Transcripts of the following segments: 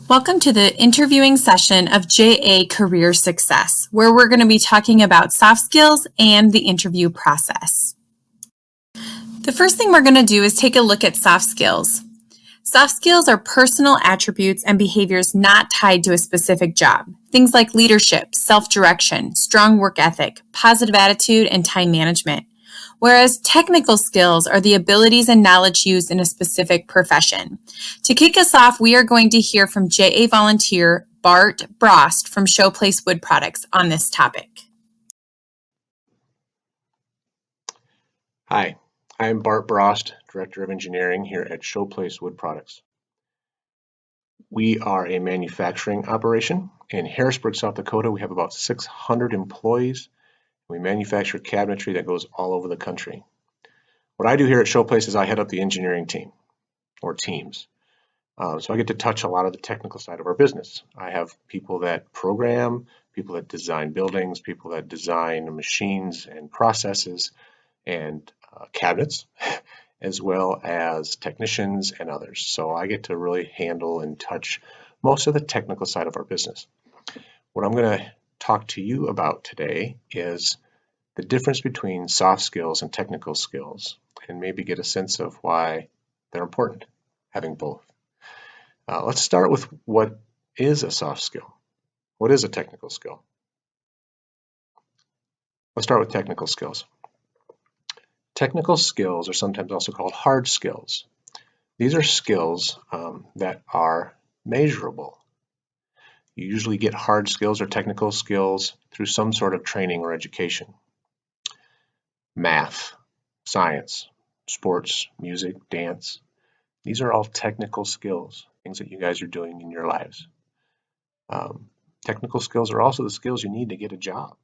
Welcome to the interviewing session of JA Career Success, where we're going to be talking about soft skills and the interview process. The first thing we're going to do is take a look at soft skills. Soft skills are personal attributes and behaviors not tied to a specific job. Things like leadership, self-direction, strong work ethic, positive attitude, and time management. Whereas technical skills are the abilities and knowledge used in a specific profession. To kick us off, we are going to hear from JA volunteer Bart Brost from Showplace Wood Products on this topic. Hi, I'm Bart Brost, Director of Engineering here at Showplace Wood Products. We are a manufacturing operation. In Harrisburg, South Dakota, we have about 600 employees. We manufacture cabinetry that goes all over the country. What I do here at Showplace is I head up the engineering team, or teams. So I get to touch a lot of the technical side of our business. I have people that program, people that design buildings, people that design machines and processes and cabinets, as well as technicians and others. So I get to really handle and touch most of the technical side of our business. What I'm going to talk to you about today is the difference between soft skills and technical skills, and maybe get a sense of why they're important, having both. Let's start with what is a soft skill. What is a technical skill? Let's start with technical skills. Technical skills are sometimes also called hard skills. These are skills that are measurable. You usually get hard skills or technical skills through some sort of training or education. Math, science, sports, music, dance. These are all technical skills, things that you guys are doing in your lives. Technical skills are also the skills you need to get a job.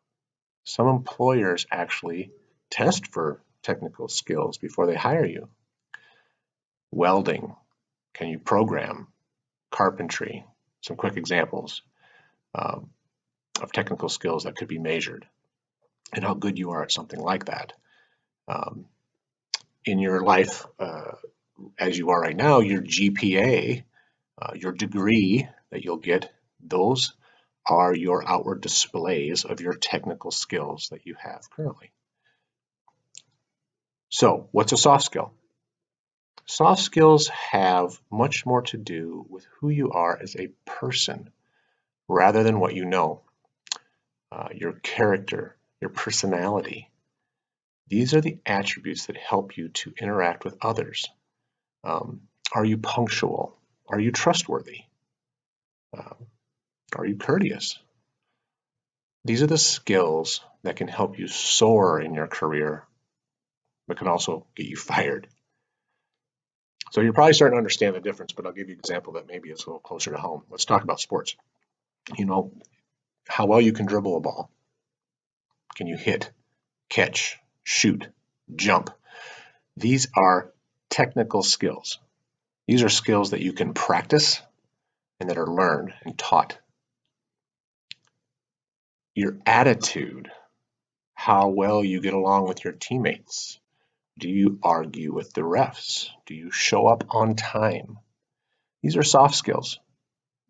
Some employers actually test for technical skills before they hire you. Welding, can you program? Carpentry, some quick examples of technical skills that could be measured and how good you are at something like that. In your life, as you are right now, your GPA, your degree that you'll get, those are your outward displays of your technical skills that you have currently. So, what's a soft skill? Soft skills have much more to do with who you are as a person rather than what you know. Your character, your personality. These are the attributes that help you to interact with others. Are you punctual? Are you trustworthy? Are you courteous? These are the skills that can help you soar in your career, but can also get you fired. So you're probably starting to understand the difference, but I'll give you an example that maybe is a little closer to home. Let's talk about sports. You know, how well you can dribble a ball. Can you hit, catch, shoot, jump? These are technical skills. These are skills that you can practice and that are learned and taught. Your attitude, how well you get along with your teammates. Do you argue with the refs? Do you show up on time? These are soft skills.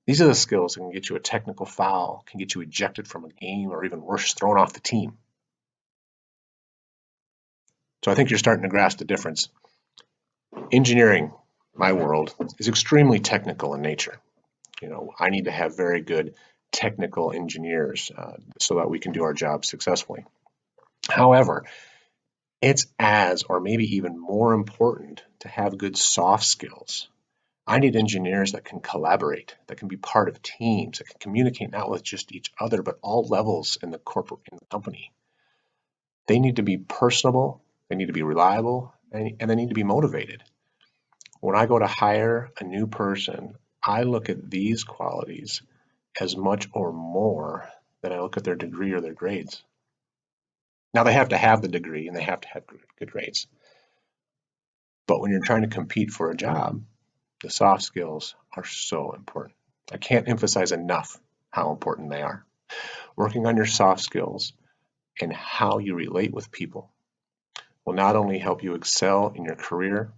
These are the skills that can get you a technical foul, can get you ejected from a game, or even worse, thrown off the team. So I think you're starting to grasp the difference. Engineering, my world, is extremely technical in nature. You know, I need to have very good technical engineers so that we can do our job successfully. However, it's as, or maybe even more important, to have good soft skills. I need engineers that can collaborate, that can be part of teams, that can communicate not with just each other, but all levels in the company. They need to be personable, they need to be reliable, and they need to be motivated. When I go to hire a new person, I look at these qualities as much or more than I look at their degree or their grades. Now, they have to have the degree and they have to have good grades. But when you're trying to compete for a job, the soft skills are so important. I can't emphasize enough how important they are. Working on your soft skills and how you relate with people will not only help you excel in your career,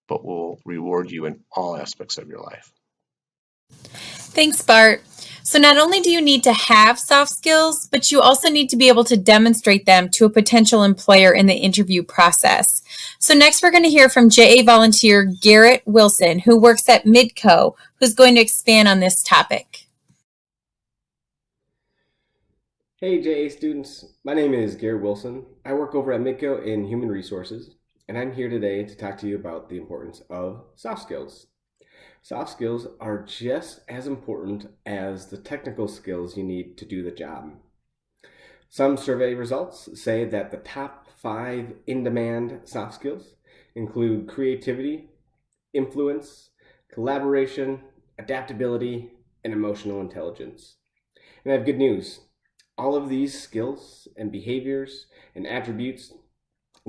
but will reward you in all aspects of your life. Thanks, Bart. So not only do you need to have soft skills, but you also need to be able to demonstrate them to a potential employer in the interview process. So next we're going to hear from JA volunteer Garrett Wilson, who works at Midco, who's going to expand on this topic. Hey JA students, my name is Garrett Wilson. I work over at Midco in Human Resources, and I'm here today to talk to you about the importance of soft skills. Soft skills are just as important as the technical skills you need to do the job. Some survey results say that the top 5 in-demand soft skills include creativity, influence, collaboration, adaptability, and emotional intelligence. And I have good news. All of these skills and behaviors and attributes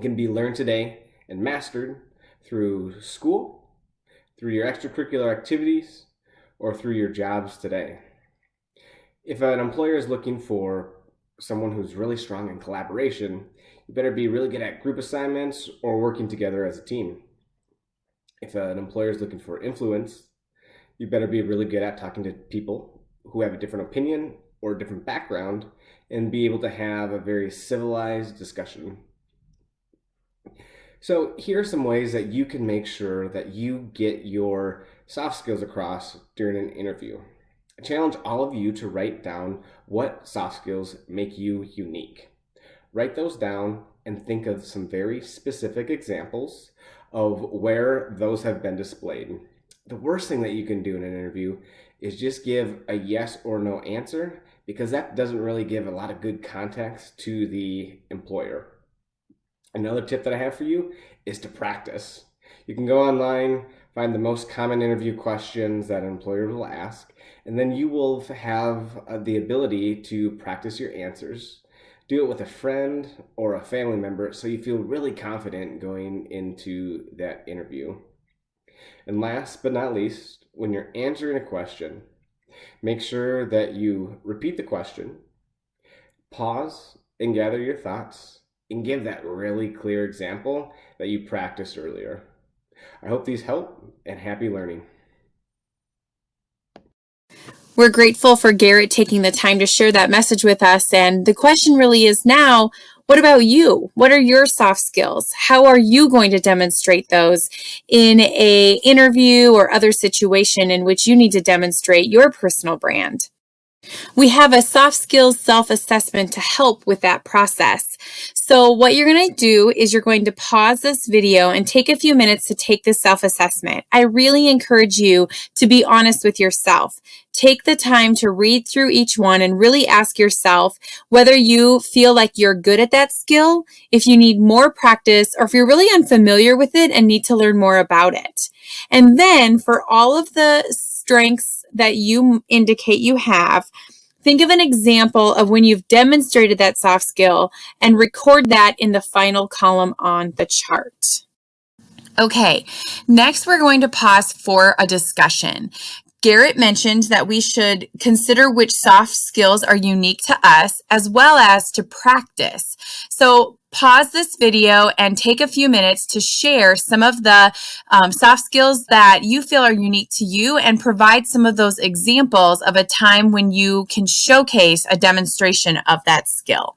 can be learned today and mastered through school, through your extracurricular activities, or through your jobs today. If an employer is looking for someone who's really strong in collaboration, you better be really good at group assignments or working together as a team. If an employer is looking for influence, you better be really good at talking to people who have a different opinion or a different background and be able to have a very civilized discussion. So here are some ways that you can make sure that you get your soft skills across during an interview. I challenge all of you to write down what soft skills make you unique. Write those down and think of some very specific examples of where those have been displayed. The worst thing that you can do in an interview is just give a yes or no answer, because that doesn't really give a lot of good context to the employer. Another tip that I have for you is to practice. You can go online, find the most common interview questions that an employer will ask, and then you will have the ability to practice your answers. Do it with a friend or a family member so you feel really confident going into that interview. And last but not least, when you're answering a question, make sure that you repeat the question, pause and gather your thoughts, and give that really clear example that you practiced earlier. I hope these help, and happy learning. We're grateful for Garrett taking the time to share that message with us. And the question really is now, what about you? What are your soft skills? How are you going to demonstrate those in an interview or other situation in which you need to demonstrate your personal brand? We have a soft skills self-assessment to help with that process. So what you're going to do is you're going to pause this video and take a few minutes to take this self-assessment. I really encourage you to be honest with yourself. Take the time to read through each one and really ask yourself whether you feel like you're good at that skill, if you need more practice, or if you're really unfamiliar with it and need to learn more about it. And then for all of the strengths that you indicate you have, think of an example of when you've demonstrated that soft skill and record that in the final column on the chart. Okay, next we're going to pause for a discussion. Garrett mentioned that we should consider which soft skills are unique to us, as well as to practice. So pause this video and take a few minutes to share some of the soft skills that you feel are unique to you, and provide some of those examples of a time when you can showcase a demonstration of that skill.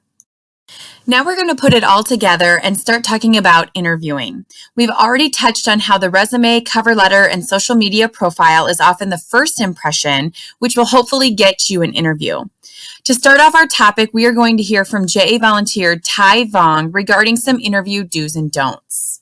Now we're going to put it all together and start talking about interviewing. We've already touched on how the resume, cover letter, and social media profile is often the first impression, which will hopefully get you an interview. To start off our topic, we are going to hear from JA volunteer Ty Vong regarding some interview do's and don'ts.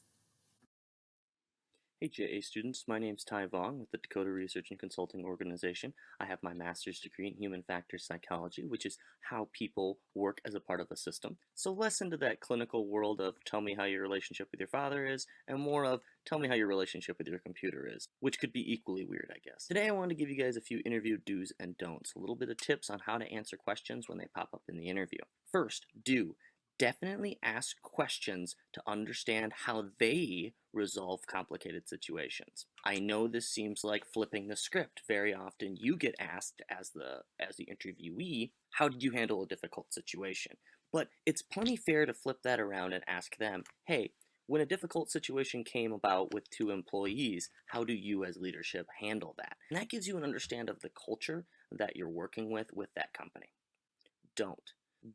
Hey JA students, my name is Ty Vong with the Dakota Research and Consulting Organization. I have my master's degree in human factors psychology, which is how people work as a part of a system. So less into that clinical world of tell me how your relationship with your father is, and more of tell me how your relationship with your computer is, which could be equally weird, I guess. Today I want to give you guys a few interview do's and don'ts, a little bit of tips on how to answer questions when they pop up in the interview. First, do. Definitely ask questions to understand how they resolve complicated situations. I know this seems like flipping the script. Very often you get asked as the interviewee, how did you handle a difficult situation? But it's plenty fair to flip that around and ask them, hey, When a difficult situation came about with two employees, how do you as leadership handle that? And that gives you an understanding of the culture that you're working with that company.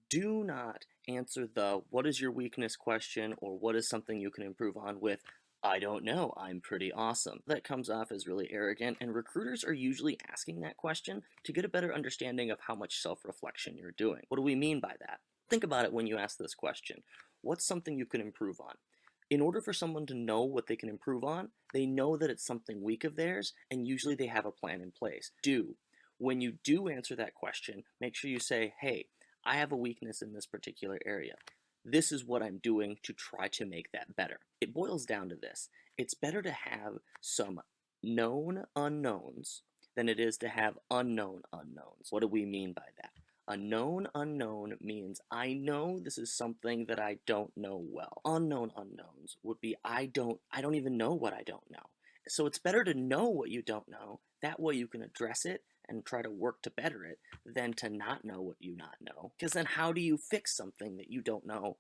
Do not answer the what is your weakness question or what is something you can improve on with I don't know, I'm pretty awesome. That comes off as really arrogant, and recruiters are usually asking that question to get a better understanding of how much self-reflection you're doing. What do we mean by that? Think about it when you ask this question. What's something you can improve on? In order for someone to know what they can improve on, they know that it's something weak of theirs, and usually they have a plan in place. When you do answer that question, make sure you say, hey, I have a weakness in this particular area. This is what I'm doing to try to make that better. It boils down to this. It's better to have some known unknowns than it is to have unknown unknowns. What do we mean by that? A known unknown means I know this is something that I don't know well. Unknown unknowns would be I don't even know what I don't know. So it's better to know what you don't know. That way you can address it and try to work to better it than to not know what you not know. Because then how do you fix something that you don't know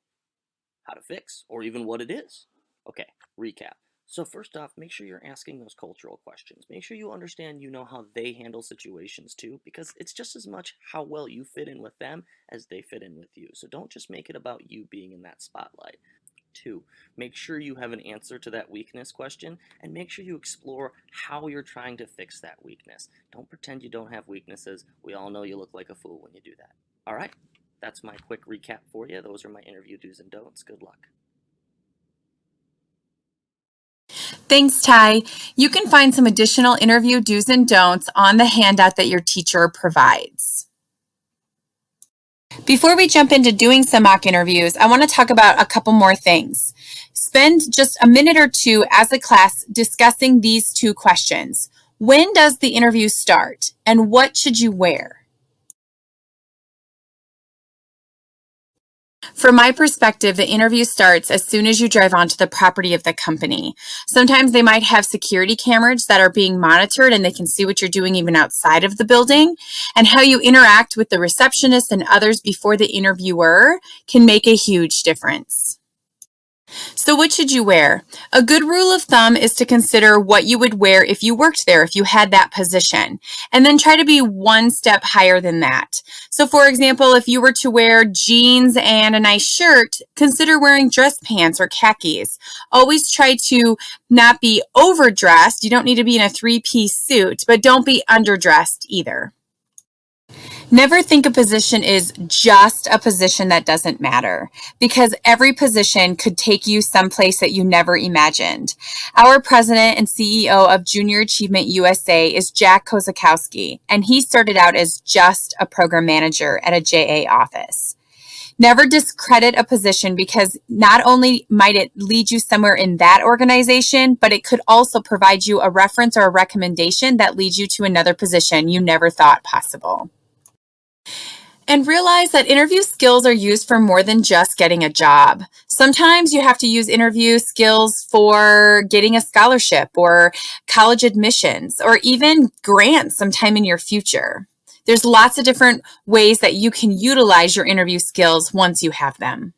how to fix or even what it is? Okay, recap. So first off, make sure you're asking those cultural questions. Make sure you understand you know how they handle situations too, because it's just as much how well you fit in with them as they fit in with you. So don't just make it about you being in that spotlight. 2, make sure you have an answer to that weakness question, and make sure you explore how you're trying to fix that weakness. Don't pretend you don't have weaknesses. We all know you look like a fool when you do that. All right, that's my quick recap for you. Those are my interview do's and don'ts. Good luck. Thanks, Ty. You can find some additional interview do's and don'ts on the handout that your teacher provides. Before we jump into doing some mock interviews, I want to talk about a couple more things. Spend just a minute or two as a class discussing these 2 questions. When does the interview start, and what should you wear? From my perspective, the interview starts as soon as you drive onto the property of the company. Sometimes they might have security cameras that are being monitored and they can see what you're doing even outside of the building. And how you interact with the receptionist and others before the interviewer can make a huge difference. So what should you wear? A good rule of thumb is to consider what you would wear if you worked there, if you had that position, and then try to be one step higher than that. So for example, if you were to wear jeans and a nice shirt, consider wearing dress pants or khakis. Always try to not be overdressed. You don't need to be in a 3-piece suit, but don't be underdressed either. Never think a position is just a position that doesn't matter, because every position could take you someplace that you never imagined. Our president and CEO of Junior Achievement USA is Jack Kozakowski, and he started out as just a program manager at a JA office. Never discredit a position, because not only might it lead you somewhere in that organization, but it could also provide you a reference or a recommendation that leads you to another position you never thought possible. And realize that interview skills are used for more than just getting a job. Sometimes you have to use interview skills for getting a scholarship or college admissions or even grants sometime in your future. There's lots of different ways that you can utilize your interview skills once you have them.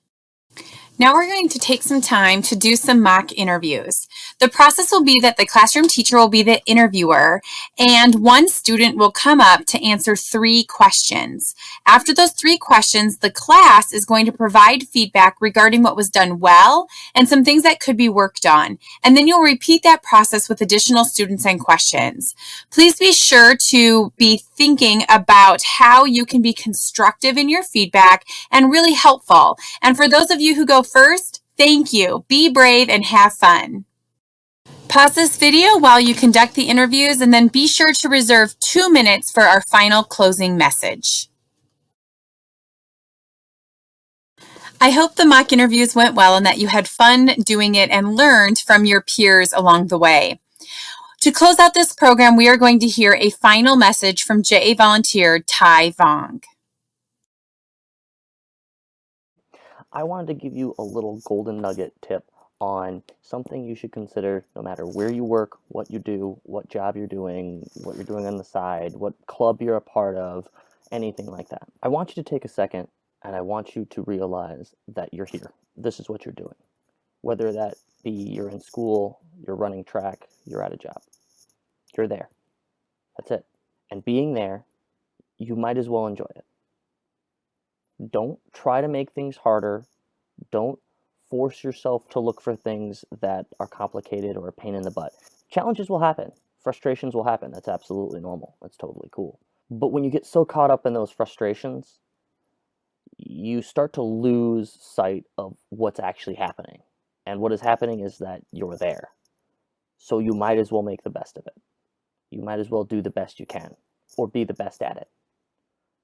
Now we're going to take some time to do some mock interviews. The process will be that the classroom teacher will be the interviewer, and one student will come up to answer 3 questions. After those 3 questions, the class is going to provide feedback regarding what was done well and some things that could be worked on. And then you'll repeat that process with additional students and questions. Please be sure to be thinking about how you can be constructive in your feedback and really helpful. And for those of you who go first, thank you. Be brave and have fun. Pause this video while you conduct the interviews, and then be sure to reserve 2 minutes for our final closing message. I hope the mock interviews went well and that you had fun doing it and learned from your peers along the way. To close out this program, we are going to hear a final message from JA volunteer Ty Vong. I wanted to give you a little golden nugget tip on something you should consider no matter where you work, what you do, what job you're doing, what you're doing on the side, what club you're a part of, anything like that. I want you to take a second and I want you to realize that you're here. This is what you're doing. Whether that be you're in school, you're running track, you're at a job. You're there. That's it. And being there, you might as well enjoy it. Don't try to make things harder. Don't force yourself to look for things that are complicated or a pain in the butt. Challenges will happen. Frustrations will happen. That's absolutely normal. That's totally cool. But when you get so caught up in those frustrations, you start to lose sight of what's actually happening. And what is happening is that you're there. So you might as well make the best of it. You might as well do the best you can or be the best at it.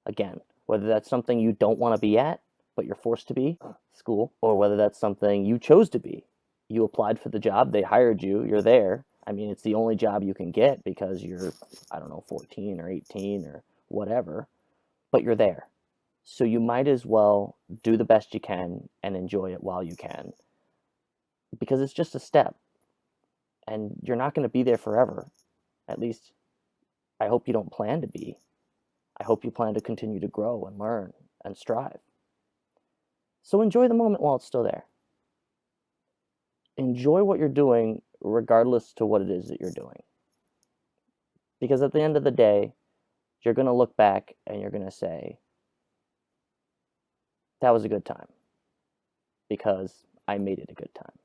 Again, whether that's something you don't want to be at, but you're forced to be, school, or whether that's something you chose to be. You applied for the job, they hired you, you're there. I mean, it's the only job you can get because you're, 14 or 18 or whatever, but you're there. So you might as well do the best you can and enjoy it while you can, because it's just a step and you're not going to be there forever. At least I hope you don't plan to be. I hope you plan to continue to grow and learn and strive. So enjoy the moment while it's still there. Enjoy what you're doing regardless to what it is that you're doing. Because at the end of the day, you're going to look back and you're going to say, that was a good time. Because I made it a good time.